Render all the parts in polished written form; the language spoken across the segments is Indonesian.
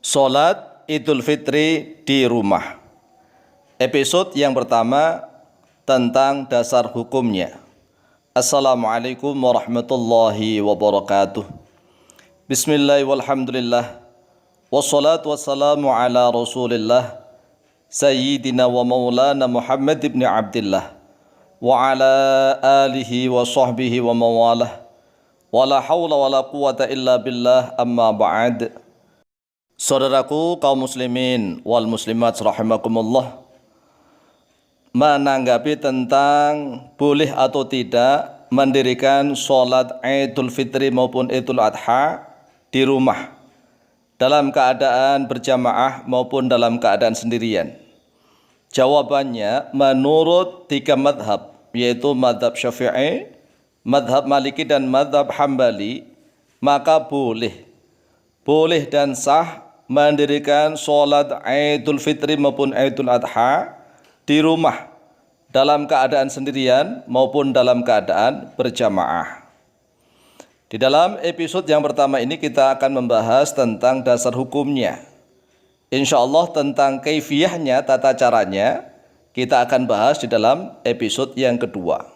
Salat Idul Fitri di rumah. Episode yang pertama tentang dasar hukumnya. Assalamualaikum warahmatullahi wabarakatuh. Bismillahirrahmanirrahim. Walhamdulillah. Wassalatu wassalamu ala Rasulillah Sayyidina wa maulana Muhammad ibn Abdillah wa ala alihi wa sahbihi wa mawalah. Wa la hawla wa la quwata illa billah, amma ba'd. Saudaraku kaum muslimin wal muslimat rahimakumullah, menanggapi tentang boleh atau tidak mendirikan sholat Idul Fitri maupun Idul Adha di rumah dalam keadaan berjamaah maupun dalam keadaan sendirian. Jawabannya menurut tiga madhab, yaitu madhab Syafi'i, madhab Maliki dan madhab Hambali, maka boleh dan sah mendirikan sholat Idul Fitri maupun Idul Adha di rumah dalam keadaan sendirian maupun dalam keadaan berjamaah. Di dalam episode yang pertama ini kita akan membahas tentang dasar hukumnya. Insya Allah tentang kaifiyahnya, tata caranya, kita akan bahas di dalam episode yang kedua.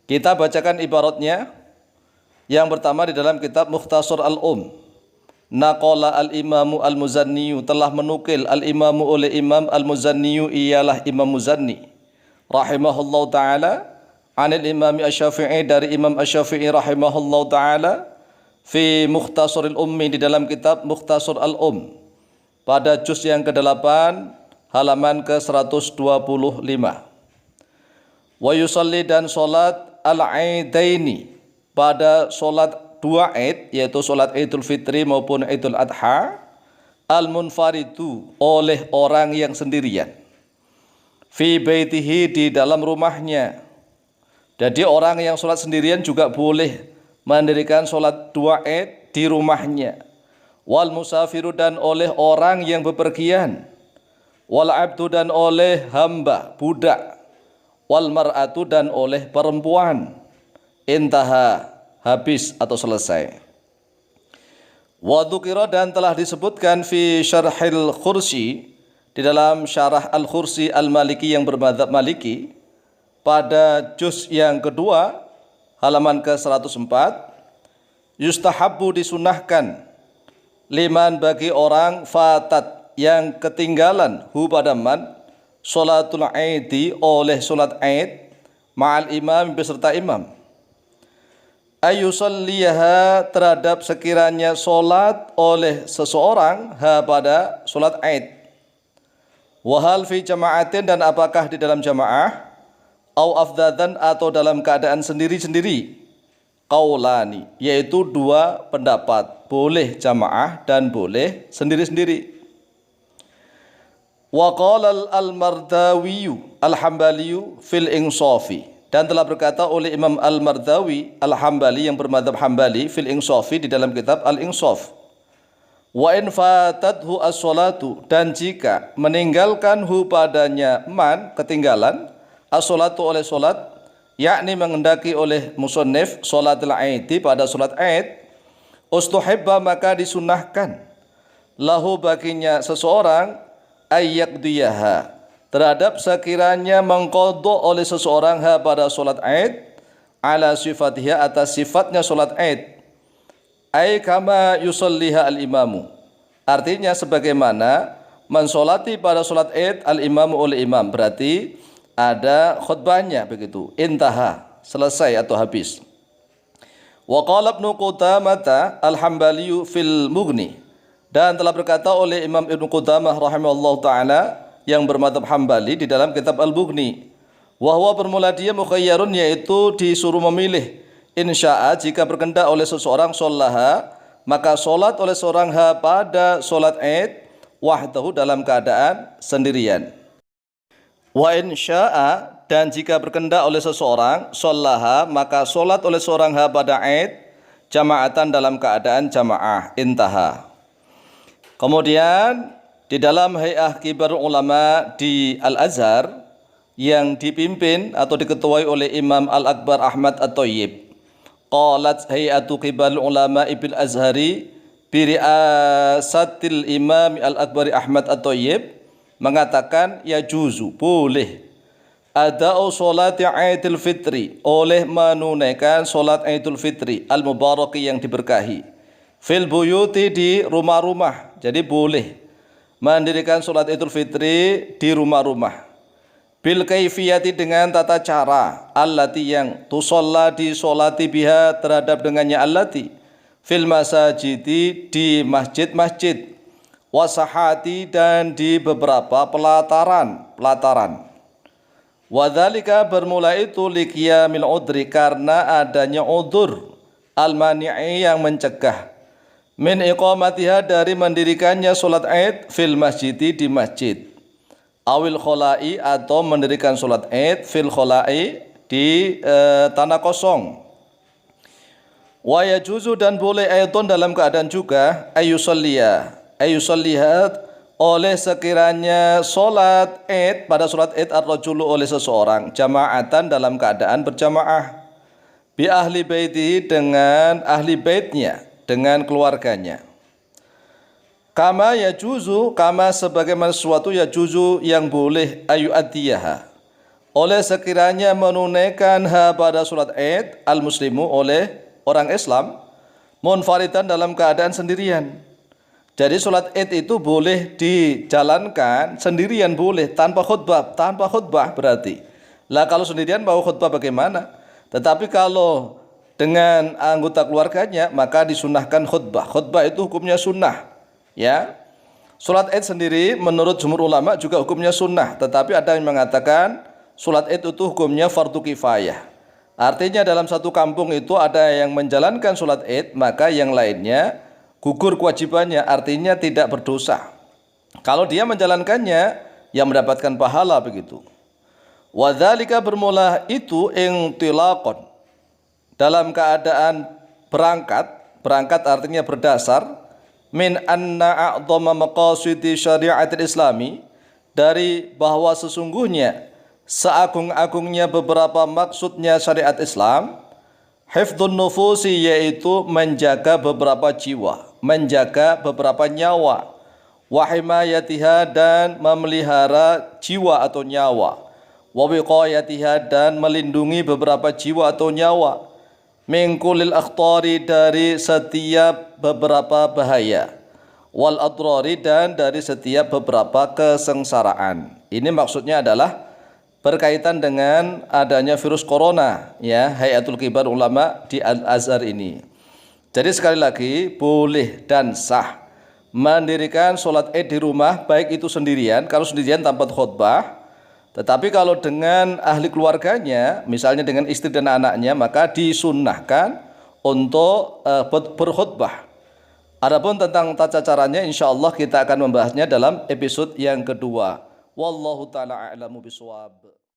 Kita bacakan ibaratnya. Yang pertama di dalam kitab Mukhtasar Al-Um. Naqala al-imamu al-Muzanniyu, telah menukil al-imamu oleh imam al-Muzanniyu, ialah Imam Muzanni rahimahullahu ta'ala, anil imami asy-Syafi'i, dari imam asy-Syafi'i rahimahullahu ta'ala, fi Mukhtasar al-Ummi, di dalam kitab Mukhtasar al-Um, pada juz yang ke-8 halaman ke-125. Wa yusalli, dan sholat al-aidaini, pada sholat dua Id, yaitu sholat Idul Fitri maupun Idul Adha, al-munfaridu, oleh orang yang sendirian, fi baitihi, di dalam rumahnya. Jadi orang yang sholat sendirian juga boleh mendirikan sholat dua Id di rumahnya. Wal musafiru, dan oleh orang yang bepergian. Wal abdu, dan oleh hamba, budak. Wal mar'atu, dan oleh perempuan. Intaha, habis atau selesai. Wa dzukira, dan telah disebutkan fi syarhil Khursi, di dalam syarah Al-Khursi Al-Maliki yang bermadzhab Maliki, pada juz yang kedua halaman ke-104, yustahabbu, disunahkan, liman, bagi orang, fatat, yang ketinggalan, hu pada man, sholatul aidi, oleh sholat aid, ma'al imam, beserta imam, ayusalliha, terhadap sekiranya solat oleh seseorang, ha, pada solat Aid. Wahal fi jama'atin, dan apakah di dalam jamaah, au afdadan, atau dalam keadaan sendiri-sendiri, qaulani, yaitu dua pendapat, boleh jamaah dan boleh sendiri-sendiri. Wa qala al-Mardawi al-Hambali fil insafi, dan telah berkata oleh Imam Al-Mardawi Al-Hambali yang bermadzhab Hambali, fil insafi, di dalam kitab Al-Insaf, wa in fatathu as-salatu, dan jika meninggalkan hu padanya man, ketinggalan, as-salatu, oleh salat, yakni mengendaki oleh musannif salatul aidi, pada salat aid, ustuhibba, maka disunahkan, lahu, baginya seseorang, ayyaqdiyaha, terhadap sekiranya mengqadha oleh seseorang, ha, pada solat Aid, ala sifatiha, atas sifatnya solat Aid, ay kama yusalliha al-imamu, artinya sebagaimana mensolati pada solat Aid al-imamu, oleh imam, berarti ada khutbahnya, begitu, intaha, selesai atau habis. Wa qala Ibnu Qudamah al-Hambali fil Mughni, dan telah berkata oleh Imam Ibnu Qudamah rahimahullahu ta'ala yang bermadzhab Hambali di dalam kitab Al-Bughni, wahwa, bermula dia, mukhayyarun, yaitu disuruh memilih, insya'a, jika berkehendak oleh seseorang, sholaha, maka solat oleh seorang, ha, pada solat Aid, wahdahu, dalam keadaan sendirian. Wa insya'a, dan jika berkehendak oleh seseorang, sholaha, maka solat oleh seorang, ha, pada Aid, jama'atan, dalam keadaan jamaah, intaha. Kemudian di dalam Hay'ah Kibar Ulama di Al-Azhar yang dipimpin atau diketuai oleh Imam Al-Akbar Ahmad At-Thayyib, qalat Hay'atu Kibar Ulama Ibil Azhari biriasatil Imam Al-Akbari Ahmad At-Thayyib mengatakan ya juzu, boleh ada'u sholati Idul Fitri, oleh menunaikan solat Idul Fitri al-mubaraki yang diberkahi, fil buyuti, di rumah-rumah. Jadi boleh mendirikan solat Idul Fitri di rumah-rumah, bil kaifiyati, dengan tata cara, allati, yang tusalla, disolati, biha, terhadap dengannya, allati, fil masajidi, di masjid-masjid, wasahati, dan di beberapa pelataran. Wadzalika, bermula itu, liqiyamil udri, karena adanya udzur, al-mani'i, yang mencegah, min iqamatiha, dari mendirikannya solat Id, fil masjidi, di masjid, awil khola'i, atau mendirikan solat Id, fil khola'i, di tanah kosong. Wa yajuzu, dan boleh ayatun, dalam keadaan juga, ayusallihat, oleh sekiranya solat Id, pada solat Id, ar-rajulu, oleh seseorang, jama'atan, dalam keadaan berjamaah, bi ahli baitihi, dengan ahli baitnya, dengan keluarganya. Kama yajuzu, kama sebagaimana sesuatu, yajuzu, yang boleh, ayu adiyaha, oleh sekiranya menunaikan pada solat Id, al-muslimu, oleh orang Islam, munfaridan, dalam keadaan sendirian. Jadi solat Id itu boleh dijalankan sendirian, boleh tanpa khutbah. Tanpa khutbah berarti. Lah kalau sendirian mau khutbah bagaimana? Tetapi kalau dengan anggota keluarganya maka disunahkan khutbah. Khutbah itu hukumnya sunnah. Ya. Solat Id sendiri menurut jumhur ulama juga hukumnya sunnah. Tetapi ada yang mengatakan solat Id itu hukumnya fardu kifayah. Artinya dalam satu kampung itu ada yang menjalankan solat Id, maka yang lainnya gugur kewajibannya, artinya tidak berdosa. Kalau dia menjalankannya, yang mendapatkan pahala begitu. Wadzalika, bermula itu, intilaqon, dalam keadaan berangkat artinya berdasar, min anna a'dhama maqasidi syariatil islami, dari bahwa sesungguhnya seagung-agungnya beberapa maksudnya syariat Islam, hifdzun nufusi, yaitu menjaga beberapa jiwa, menjaga beberapa nyawa, wa himayatiha, dan memelihara jiwa atau nyawa, wa wiqayatiha, dan melindungi beberapa jiwa atau nyawa, min kulil akhtari, dari setiap beberapa bahaya, wal adrari, dan dari setiap beberapa kesengsaraan. Ini maksudnya adalah berkaitan dengan adanya virus corona, ya, Hayatul Kibar Ulama di Al-Azhar ini. Jadi sekali lagi, boleh dan sah mendirikan sholat Id di rumah, baik itu sendirian, kalau sendirian tanpa khutbah. Tetapi kalau dengan ahli keluarganya, misalnya dengan istri dan anaknya, maka disunnahkan untuk berkhutbah. Adapun tentang tata caranya, insya Allah kita akan membahasnya dalam episode yang kedua. Wallahu ta'ala a'lamu bishawab.